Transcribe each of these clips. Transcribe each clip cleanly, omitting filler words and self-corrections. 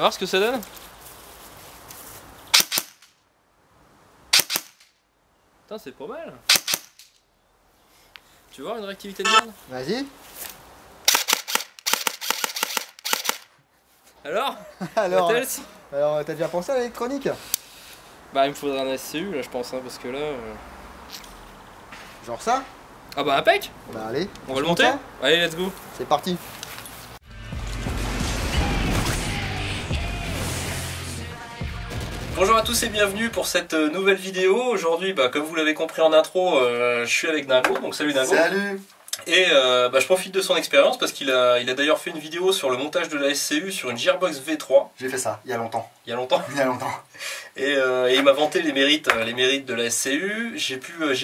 vas voir ce que ça donne? Putain, c'est pas mal. Tu veux voir une réactivité de merde? Vas-y. Alors? Alors, t'as déjà pensé à l'électronique? Bah, il me faudrait un SCU là, je pense, hein, parce que là. Genre ça? Ah bah, impec! Bah, allez. On va le monter? Allez, let's go! C'est parti. Bonjour à tous et bienvenue pour cette nouvelle vidéo. Aujourd'hui, bah, comme vous l'avez compris en intro, je suis avec Dingo, donc salut Dingo. Salut. Et je profite de son expérience parce qu'il a d'ailleurs fait une vidéo sur le montage de la SCU sur une Gearbox V3. J'ai fait ça, il y a longtemps. Il y a longtemps. Il y a longtemps. Et il m'a vanté les mérites de la SCU. J'ai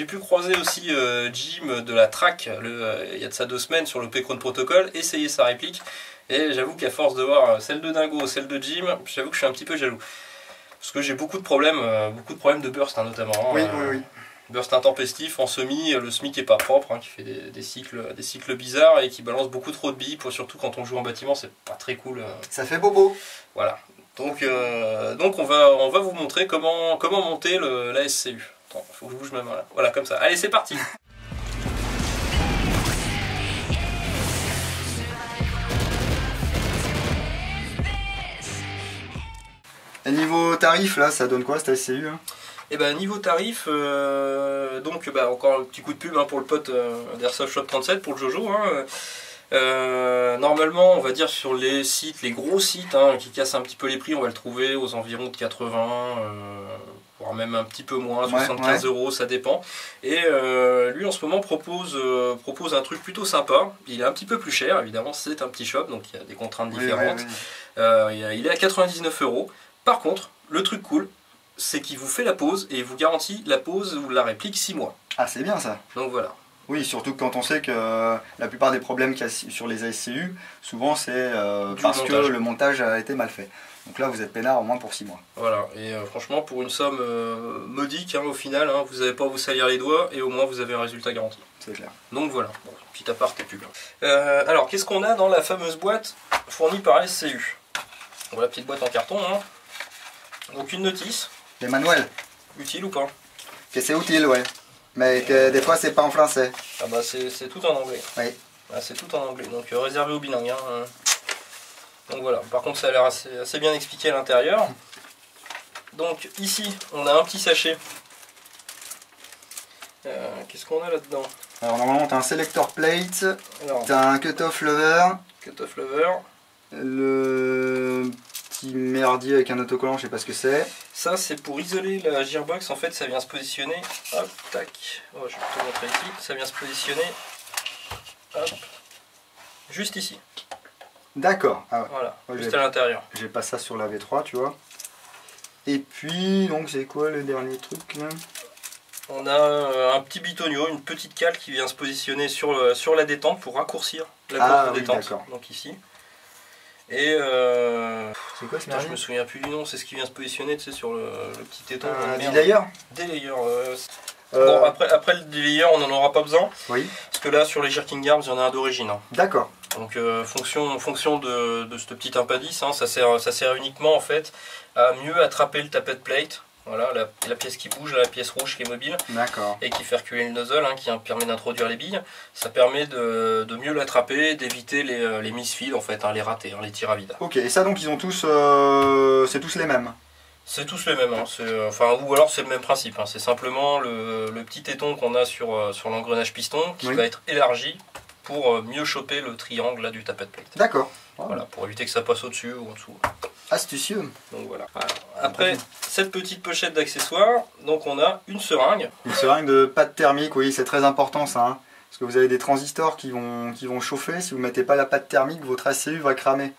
pu croiser aussi Jim de la Track, il y a de ça 2 semaines, sur le P-Chrome Protocol, essayer sa réplique. Et j'avoue qu'à force de voir celle de Dingo, celle de Jim, j'avoue que je suis un petit peu jaloux. Parce que j'ai beaucoup de problèmes de burst, hein, notamment. Oui, oui. Burst intempestif en semi, le SMI qui est pas propre, hein, qui fait des cycles bizarres et qui balance beaucoup trop de billes, surtout quand on joue en bâtiment, c'est pas très cool. Ça fait bobo. Voilà. Donc on va vous montrer comment monter la SCU. Attends, faut que je bouge ma main là. Voilà, comme ça. Allez, c'est parti. Et niveau tarif, là, ça donne quoi cette SCU hein? Et ben niveau tarif, encore un petit coup de pub hein, pour le pote d'Airsoft Shop 37, pour le Jojo. Hein. Normalement, on va dire sur les sites, les gros sites hein, qui cassent un petit peu les prix, on va le trouver aux environs de 80, voire même un petit peu moins, 75 €, ça dépend. Et lui en ce moment propose un truc plutôt sympa. Il est un petit peu plus cher, évidemment, c'est un petit shop, donc il y a des contraintes différentes. Il est à 99 €. Par contre, le truc cool, c'est qu'il vous fait la pause et il vous garantit la pause ou la réplique 6 mois. Ah, c'est bien ça. Donc voilà. Oui, surtout quand on sait que la plupart des problèmes qu'il y a sur les SCU, souvent c'est parce que le montage a été mal fait. Donc là, vous êtes peinard au moins pour 6 mois. Voilà, et franchement, pour une somme modique, hein, au final, hein, vous n'avez pas à vous salir les doigts et au moins vous avez un résultat garanti. C'est clair. Donc voilà, bon, petit appart et pub. Alors, qu'est-ce qu'on a dans la fameuse boîte fournie par SCU? Voilà, petite boîte en carton. Hein. Donc une notice. Les manuels. Utile ou pas? Que c'est utile, ouais. Mais que des fois, c'est pas en français. Ah bah c'est tout en anglais. Oui. Ah, c'est tout en anglais, donc réservé aux bilingues. Hein. Donc voilà, par contre ça a l'air assez bien expliqué à l'intérieur. Donc ici, on a un petit sachet. Qu'est-ce qu'on a là-dedans? Alors normalement, tu as un selector plate, tu as un cut-off lever. Cut-off lever. Le petit merdier avec un autocollant, je sais pas ce que c'est. Ça, c'est pour isoler la Gearbox. En fait, ça vient se positionner. Hop, tac. Oh, je vais te montrer ici. Ça vient se positionner. Hop. Juste ici. D'accord. Ah ouais. Voilà, ouais, juste à l'intérieur. J'ai pas ça sur la V3, tu vois. Et puis, donc, c'est quoi le dernier truc là? On a un petit bitonio, une petite cale qui vient se positionner sur la détente pour raccourcir la courbe de détente. Donc ici. Et c'est quoi ce je me souviens plus du nom, c'est ce qui vient se positionner sur le petit téton. Delayer. Delayer. Bon, après le delayer, on n'en aura pas besoin. Oui. Parce que là, sur les Jerking Arms, il y en a un d'origine. Hein. D'accord. Donc, fonction de ce petit impadis, hein, ça sert uniquement en fait à mieux attraper le tapet plate. Voilà, la pièce qui bouge, la pièce rouge qui est mobile. D'accord. Et qui fait reculer le nozzle, hein, qui permet d'introduire les billes. Ça permet de mieux l'attraper, d'éviter les misfeeds, en fait, hein, les ratés, hein, les tirs à vide. Ok, et ça donc ils ont tous, c'est tous les mêmes? C'est tous les mêmes, hein, ou alors c'est le même principe. Hein, c'est simplement le petit téton qu'on a sur l'engrenage piston qui va être élargi pour mieux choper le triangle là, du tapet plate. D'accord. Voilà, pour éviter que ça passe au-dessus ou en dessous. Astucieux. Donc voilà. Après cette petite pochette d'accessoires, donc on a une seringue. Une seringue de pâte thermique, oui, c'est très important ça. Hein, parce que vous avez des transistors qui vont chauffer. Si vous ne mettez pas la pâte thermique, votre ACU va cramer.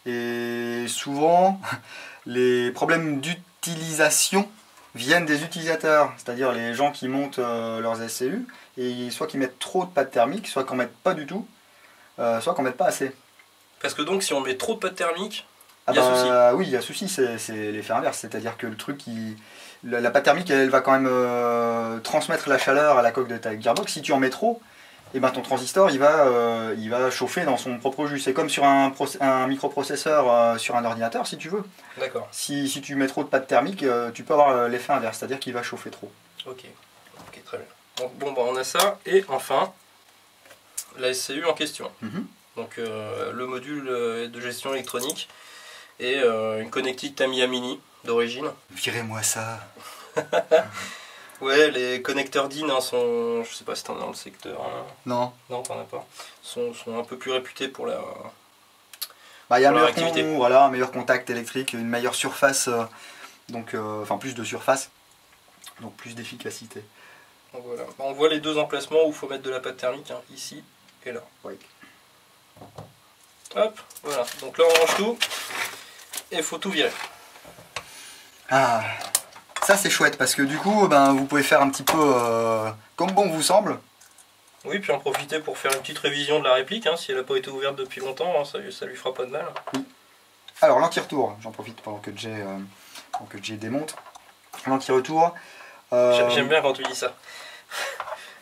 Et souvent, les problèmes d'utilisation viennent des utilisateurs, c'est-à-dire les gens qui montent leurs ACU, et soit qui mettent trop de pâte thermique, soit qu'on ne mette pas du tout, soit qu'on ne mette pas assez. Parce que donc si on met trop de pâte thermique, il y a souci. Oui, il y a souci, c'est l'effet inverse, c'est-à-dire que le truc, la pâte thermique, elle va quand même transmettre la chaleur à la coque de ta Gearbox. Si tu en mets trop, et ben ton transistor il va chauffer dans son propre jus. C'est comme sur un microprocesseur sur un ordinateur si tu veux. D'accord. Si tu mets trop de pâte thermique, tu peux avoir l'effet inverse, c'est-à-dire qu'il va chauffer trop. Ok, ok, très bien. Donc, bon, bah, on a ça, et enfin, la SCU en question. Donc le module de gestion électronique et une connectique Tamiya Mini d'origine. Virez-moi ça. Ouais, les connecteurs DIN hein, sont, je sais pas si t'en as dans le secteur. Hein. Non. Non, t'en as pas. Sont un peu plus réputés pour la. Bah, il y a un meilleur contact électrique, une meilleure surface, enfin plus de surface, donc plus d'efficacité. Donc voilà. On voit les deux emplacements où il faut mettre de la pâte thermique, hein, ici et là. Oui. Hop, voilà. Donc là on range tout et il faut tout virer. Ah, ça c'est chouette parce que du coup ben, vous pouvez faire un petit peu comme bon vous semble. Oui, puis en profiter pour faire une petite révision de la réplique, hein, si elle n'a pas été ouverte depuis longtemps, hein, ça lui fera pas de mal. Oui. Alors l'anti-retour, j'en profite pendant que Jay démonte. L'anti-retour. J'aime bien quand tu dis ça.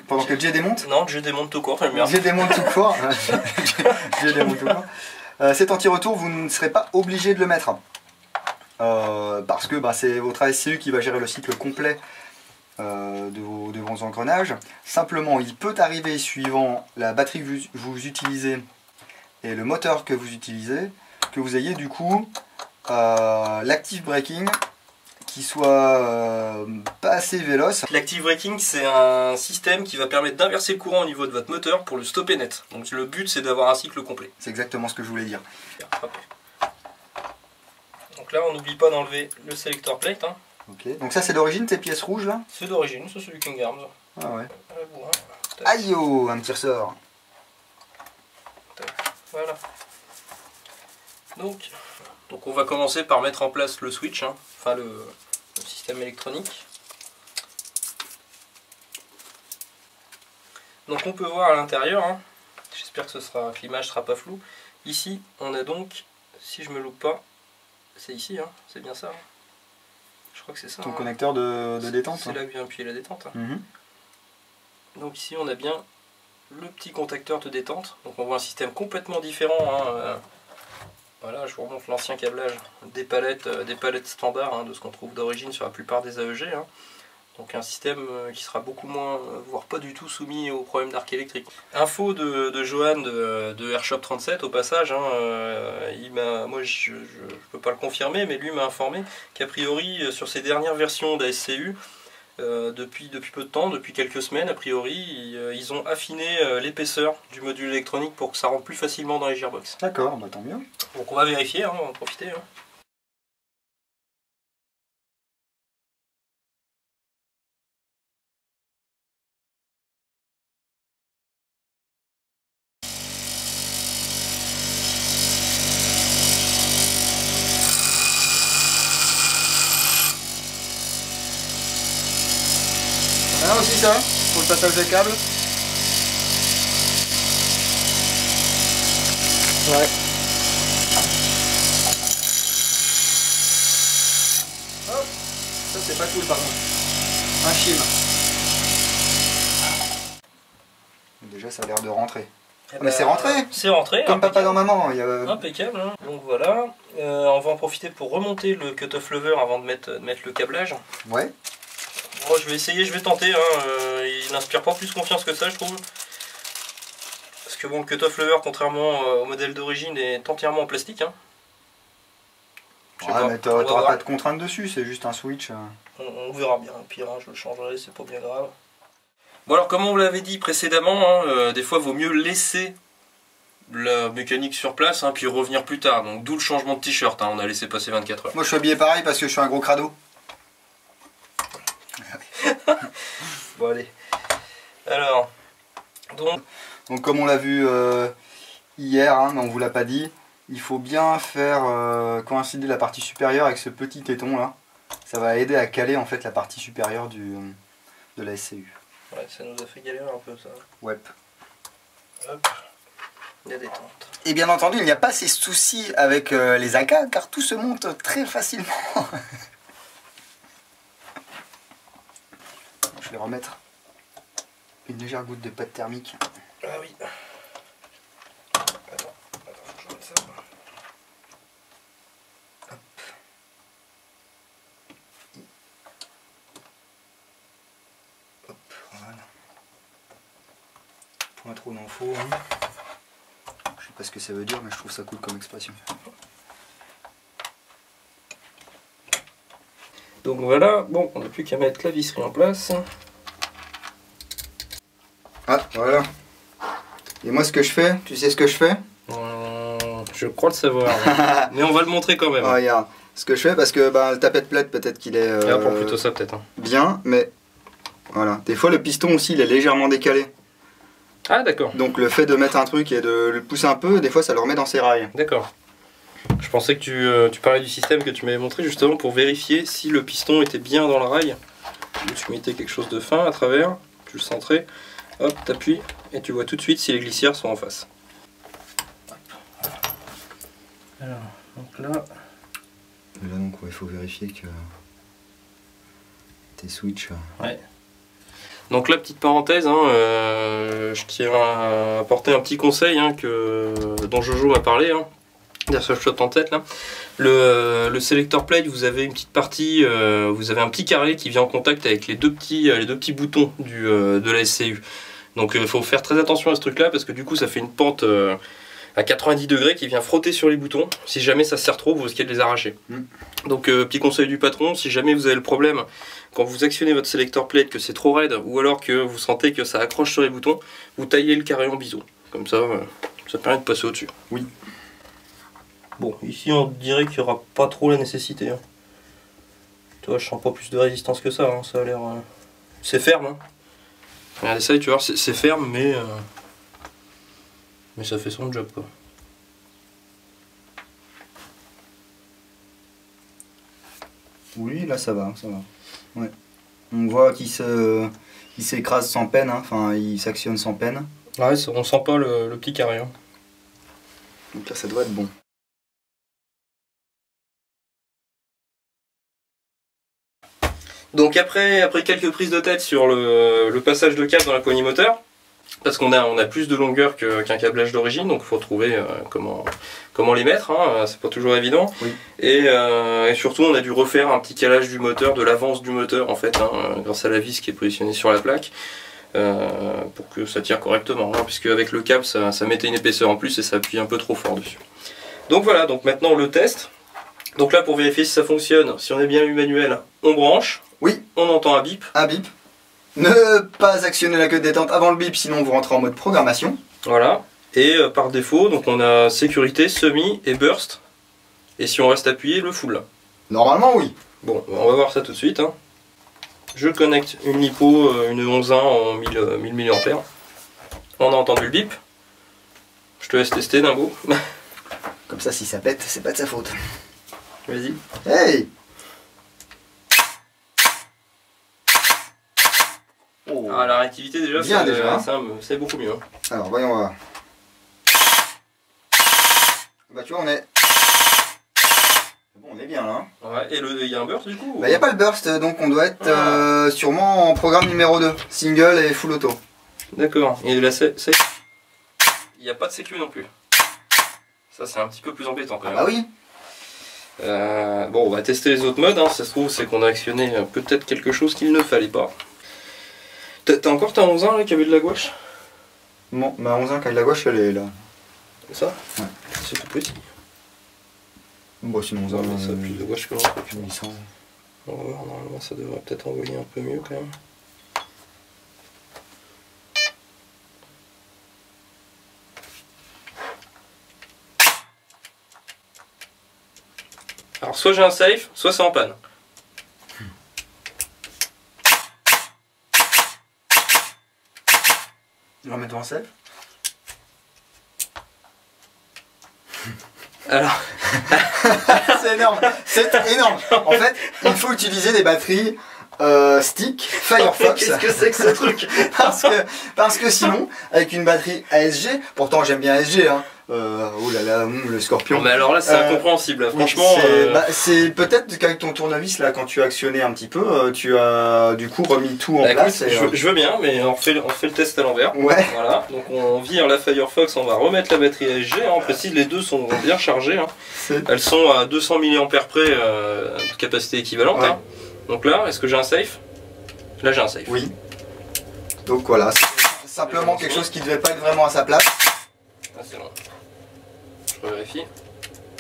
Pendant que Jay démonte? Non, Jay démonte tout court, j'aime bien. Jay démonte tout court. Jay démonte tout court. Cet anti-retour, vous ne serez pas obligé de le mettre. Parce que bah, c'est votre ASCU qui va gérer le cycle complet de vos engrenages. Simplement, il peut arriver, suivant la batterie que vous utilisez et le moteur que vous utilisez, que vous ayez du coup l'active braking qui soit pas assez véloce. L'active braking, c'est un système qui va permettre d'inverser le courant au niveau de votre moteur pour le stopper net. Donc le but, c'est d'avoir un cycle complet. C'est exactement ce que je voulais dire. Donc là, on n'oublie pas d'enlever le selector plate. Hein. Ok. Donc ça, c'est d'origine, ces pièces rouges là? C'est d'origine, c'est du King Arms. Ah ouais. Aïe oh, un petit ressort. Voilà. Donc on va commencer par mettre en place le switch, hein, enfin le système électronique. Donc on peut voir à l'intérieur, hein, j'espère que l'image sera pas floue. Ici on a donc, si je me loupe pas, c'est ici, hein, c'est bien ça. Hein. Je crois que c'est ça. Ton hein. connecteur de détente. C'est là que vient appuyer la détente. Hein. Donc ici on a bien le petit contacteur de détente. Donc on voit un système complètement différent. Hein, voilà, je vous remontre l'ancien câblage des palettes standards hein, de ce qu'on trouve d'origine sur la plupart des AEG. Hein. Donc un système qui sera beaucoup moins, voire pas du tout soumis aux problèmes d'arc électrique. Info de Johan de Airshop 37 au passage, hein, moi je peux pas le confirmer, mais lui m'a informé qu'a priori sur ses dernières versions d'ASCU, depuis peu de temps, depuis quelques semaines a priori, ils ont affiné l'épaisseur du module électronique pour que ça rentre plus facilement dans les gearbox. D'accord, bah tant mieux. Donc on va vérifier, hein, on va en profiter. Hein. Ah aussi ça, pour le passage des câbles. Ouais. Hop, ça c'est pas cool par contre. Un chim. Déjà ça a l'air de rentrer. Mais c'est rentré. C'est rentré. Comme papa dans maman. Impeccable. Hein. Donc voilà, on va en profiter pour remonter le cut-off lever avant de mettre le câblage. Ouais. Moi je vais essayer, je vais tenter, hein. Il n'inspire pas plus confiance que ça je trouve. Parce que bon, le cut-off lever, contrairement au modèle d'origine, est entièrement en plastique. Hein. Ouais, mais t'auras pas de contrainte dessus, c'est juste un switch. On verra bien, au pire, hein, je le changerai, c'est pas bien grave. Bon alors comme on vous l'avait dit précédemment, hein, des fois il vaut mieux laisser la mécanique sur place, hein, puis revenir plus tard. Donc d'où le changement de t-shirt, hein, on a laissé passer 24 heures. Moi je suis habillé pareil parce que je suis un gros crado. Bon allez. Alors, donc comme on l'a vu hier, hein, mais on vous l'a pas dit, il faut bien faire coïncider la partie supérieure avec ce petit téton là. Ça va aider à caler en fait la partie supérieure de la SCU. Ouais, ça nous a fait galérer un peu ça. Ouais. Hop, la détente. Et bien entendu, il n'y a pas ces soucis avec les AK car tout se monte très facilement. Je vais remettre une légère goutte de pâte thermique Ah oui. Attends, faut que je remette ça. Hop. Hop, voilà. Point trop d'infos. Hein. Je sais pas ce que ça veut dire, mais je trouve ça cool comme expression. Donc voilà, bon, on n'a plus qu'à mettre la visserie en place. Ah, voilà. Et moi, ce que je fais, tu sais ce que je fais? Je crois le savoir, mais on va le montrer quand même. Oh, regarde, ce que je fais, parce que le tapette-plate, peut-être qu'il est Pour plutôt ça, peut-être. Hein. Bien, mais voilà. Des fois, le piston aussi, il est légèrement décalé. Ah, d'accord. Donc, le fait de mettre un truc et de le pousser un peu, des fois, ça le remet dans ses rails. D'accord. Je pensais que tu parlais du système que tu m'avais montré justement pour vérifier si le piston était bien dans le rail. Tu mettais quelque chose de fin à travers, tu le centrais, hop, t'appuies et tu vois tout de suite si les glissières sont en face. Alors, donc là... Et là, donc, il faut vérifier que tes switches... Ouais. Donc là, petite parenthèse, hein, je tiens à apporter un petit conseil hein, dont Jojo m'a parlé. Hein. D'Airsoft Shop en tête là. Le selector plate, vous avez une petite partie, vous avez un petit carré qui vient en contact avec les deux petits boutons de la SCU. Donc il faut faire très attention à ce truc là parce que du coup ça fait une pente à 90 degrés qui vient frotter sur les boutons. Si jamais ça se serre trop, vous risquez de les arracher. Donc petit conseil du patron, si jamais vous avez le problème quand vous actionnez votre selector plate que c'est trop raide ou alors que vous sentez que ça accroche sur les boutons, vous taillez le carré en biseau. Comme ça, ça permet de passer au-dessus. Oui. Bon, ici on dirait qu'il n'y aura pas trop la nécessité. Hein. Tu vois, je sens pas plus de résistance que ça, hein. Ça a l'air... C'est ferme. Hein. Regardez ça, tu vois, c'est ferme, mais ça fait son job, quoi. Oui, là ça va, ça va. Ouais. On voit qu'il s'écrase sans peine, hein. Enfin il s'actionne sans peine. Ouais, on sent pas le petit carré. Hein. Donc là ça doit être bon. Donc après quelques prises de tête sur le passage de câble dans la poignée moteur, parce qu'on a plus de longueur qu'un câblage d'origine, donc il faut trouver comment les mettre, hein, c'est pas toujours évident. Oui. Et surtout on a dû refaire un petit calage du moteur, de l'avance du moteur en fait, hein, grâce à la vis qui est positionnée sur la plaque, pour que ça tire correctement, hein, puisque avec le câble ça mettait une épaisseur en plus et ça appuie un peu trop fort dessus. Donc voilà, donc maintenant le test. Donc là pour vérifier si ça fonctionne, si on est bien lu manuel, on branche. Oui. On entend un bip. Un bip. Ne pas actionner la queue de détente avant le bip, sinon vous rentrez en mode programmation. Voilà. Et par défaut, donc on a sécurité, semi et burst. Et si on reste appuyé, le full. Normalement, oui. Bon, on va voir ça tout de suite. Hein. Je connecte une LiPo, une 11.1 en 1000 mAh. On a entendu le bip. Je te laisse tester d'un coup. Comme ça, si ça pète, c'est pas de sa faute. Vas-y. Hey! Oh. Ah, la réactivité déjà, c'est beaucoup mieux. Hein. Alors, voyons voir. Bah, tu vois, on est... Bon, on est bien là. Hein. Ouais, et il y a un burst du coup? Bah, il n'y a pas le burst, donc on doit être sûrement en programme numéro 2. Single et full auto. D'accord. Et la il n'y a pas de sécu non plus. Ça, c'est un petit peu plus embêtant quand même. Ah bah oui. Bon, on va tester les autres modes. Hein. Ça se trouve, c'est qu'on a actionné peut-être quelque chose qu'il ne fallait pas. T'as encore ta 11.1 là qui avait de la gouache? Non, ma 11.1 qui a de la gouache, elle est là. C'est ça? Ouais. C'est tout petit. Bon, sinon 11.1. Ouais, ça a plus de gouache que l'autre. On va voir, normalement ça devrait peut-être envoyer un peu mieux quand même. Alors soit j'ai un safe, soit c'est en panne. On va mettre en safe. Alors, c'est énorme, c'est énorme. En fait, il faut utiliser des batteries stick Firefox. Qu'est-ce que c'est que ce truc? parce que sinon, avec une batterie ASG, pourtant j'aime bien ASG, hein, Oh là là, le scorpion. Non, mais alors là c'est incompréhensible, là. Franchement. C'est peut-être qu'avec ton tournevis là, quand tu as actionné un petit peu, tu as du coup remis tout en place. Écoute, je veux bien, mais on fait le test à l'envers. Ouais. Voilà, donc on vire la Firefox, on va remettre la batterie ASG. On précise, les deux sont bien chargées. Hein. Elles sont à 200 mAh près de capacité équivalente. Ouais. Hein. Donc là, est-ce que j'ai un safe? Là j'ai un safe. Oui. Donc voilà, c'est simplement quelque chose qui ne devait pas être vraiment à sa place. Ah, c'est long. Je vérifie.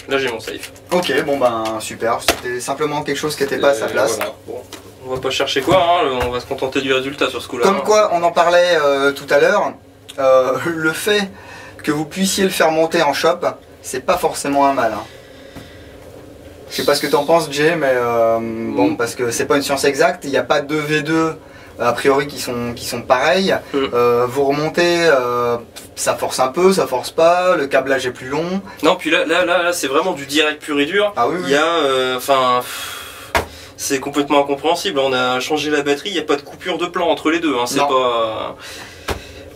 Là j'ai mon safe. Ok, bon ben super, c'était simplement quelque chose qui n'était pas à sa place. Voilà. Bon, on va pas chercher quoi, hein, on va se contenter du résultat sur ce coup-là. Comme quoi, on en parlait tout à l'heure, le fait que vous puissiez le faire monter en shop, c'est pas forcément un mal. Hein. Je sais pas ce que t'en penses, Jay, mais bon, parce que c'est pas une science exacte, il n'y a pas deux V2 a priori qui sont pareils. Vous remontez, ça force un peu, ça force pas, le câblage est plus long. Non, puis là c'est vraiment du direct pur et dur. Ah oui, oui. Il y a, enfin, c'est complètement incompréhensible. On a changé la batterie, il n'y a pas de coupure de plan entre les deux. Hein. C'est pas.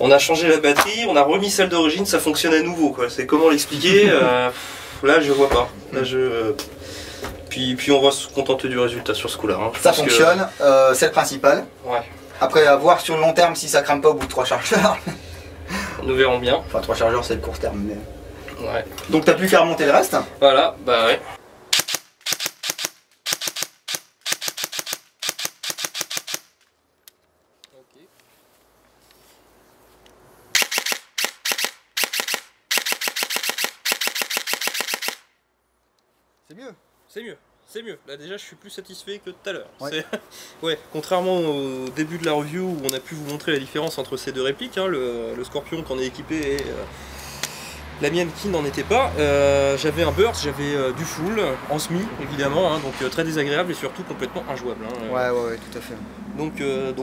On a changé la batterie, on a remis celle d'origine, ça fonctionne à nouveau. C'est comment l'expliquer là, je vois pas. Là, Puis on va se contenter du résultat sur ce coup-là. Hein. Ça fonctionne, c'est le principal. Ouais. Après, à voir sur le long terme si ça crame pas au bout de 3 chargeurs. Nous verrons bien. Enfin, 3 chargeurs, c'est le court terme. Mais... Ouais. Donc, t'as plus qu'à remonter le reste. Voilà, bah ouais. C'est mieux. C'est mieux. C'est mieux. Là déjà je suis plus satisfait que tout à l'heure. Ouais. Ouais, contrairement au début de la review où on a pu vous montrer la différence entre ces deux répliques, hein, le Scorpion qu'on est équipé et la mienne qui n'en était pas. J'avais un burst, j'avais du full, en semi évidemment, hein, donc très désagréable et surtout complètement injouable. Hein, ouais, tout à fait. Donc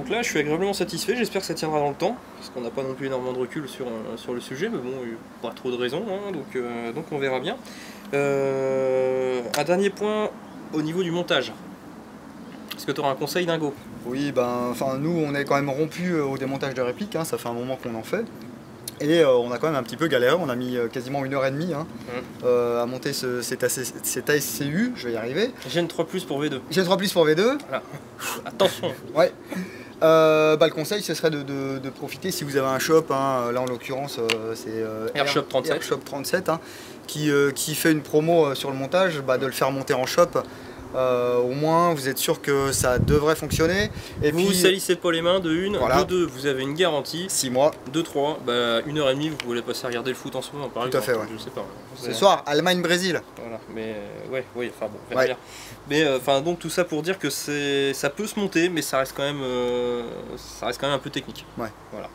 là je suis agréablement satisfait, j'espère que ça tiendra dans le temps, parce qu'on n'a pas non plus énormément de recul sur le sujet, mais bon, il n'y a pas trop de raisons, hein, donc on verra bien. Un dernier point au niveau du montage. Est-ce que tu auras un conseil, Dingo? Oui, ben, nous on est quand même rompu au démontage de répliques, hein, ça fait un moment qu'on en fait. Et on a quand même un petit peu galéré, on a mis quasiment 1h30 hein, à monter cet ASCU, je vais y arriver. Gen 3 Plus pour V2. Gen 3 Plus pour V2. Voilà. Attention. Ouais. Le conseil ce serait de profiter si vous avez un shop, hein, là en l'occurrence c'est Airshop 37, Airshop 37 hein, qui fait une promo sur le montage, de le faire monter en shop. Au moins vous êtes sûr que ça devrait fonctionner. Et vous salissez pas les mains de une, voilà. De deux, vous avez une garantie. 6 mois. De 3, 1h30 vous pouvez passer à regarder le foot en ce moment par exemple. Tout à fait, ouais. Je sais pas. Ce soir, Allemagne-Brésil. Voilà, mais oui, enfin bon, bien. Mais donc tout ça pour dire que ça peut se monter, mais ça reste quand même un peu technique. Ouais. Voilà.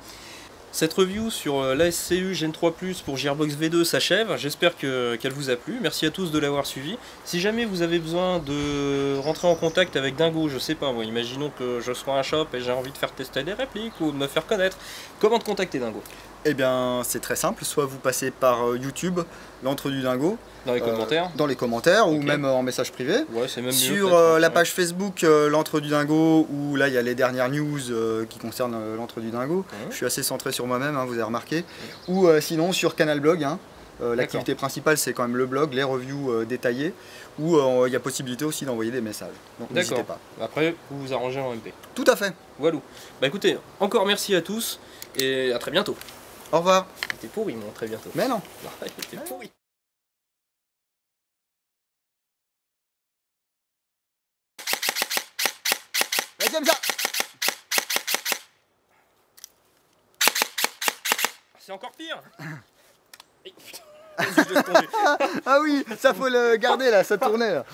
Cette review sur l'ASCU Gen 3 Plus pour Gearbox V2 s'achève, j'espère qu'elle vous a plu, merci à tous de l'avoir suivi. Si jamais vous avez besoin de rentrer en contact avec Dingo, je sais pas moi, imaginons que je sois un shop et j'ai envie de faire tester des répliques ou de me faire connaître, comment te contacter, Dingo? Eh bien c'est très simple, soit vous passez par YouTube, l'entre du Dingo. Dans les commentaires. Dans les commentaires, okay. Ou même en message privé. Ouais, c'est même sur la page Facebook l'entre du Dingo, où là il y a les dernières news qui concernent l'entre du Dingo. Je suis assez centré sur moi-même, hein, vous avez remarqué. Ou sinon sur Canal Blog, hein. L'activité principale c'est quand même le blog, les reviews détaillées, où il y a possibilité aussi d'envoyer des messages. Donc n'hésitez pas. Après, vous vous arrangez en MP. Tout à fait. Voilà. Bah écoutez, encore merci à tous et à très bientôt. Au revoir. C'était pourri, mon très bientôt. Mais non. C'était pourri. Comme ça. C'est encore pire. Ah oui, ça faut le garder là, ça tournait là.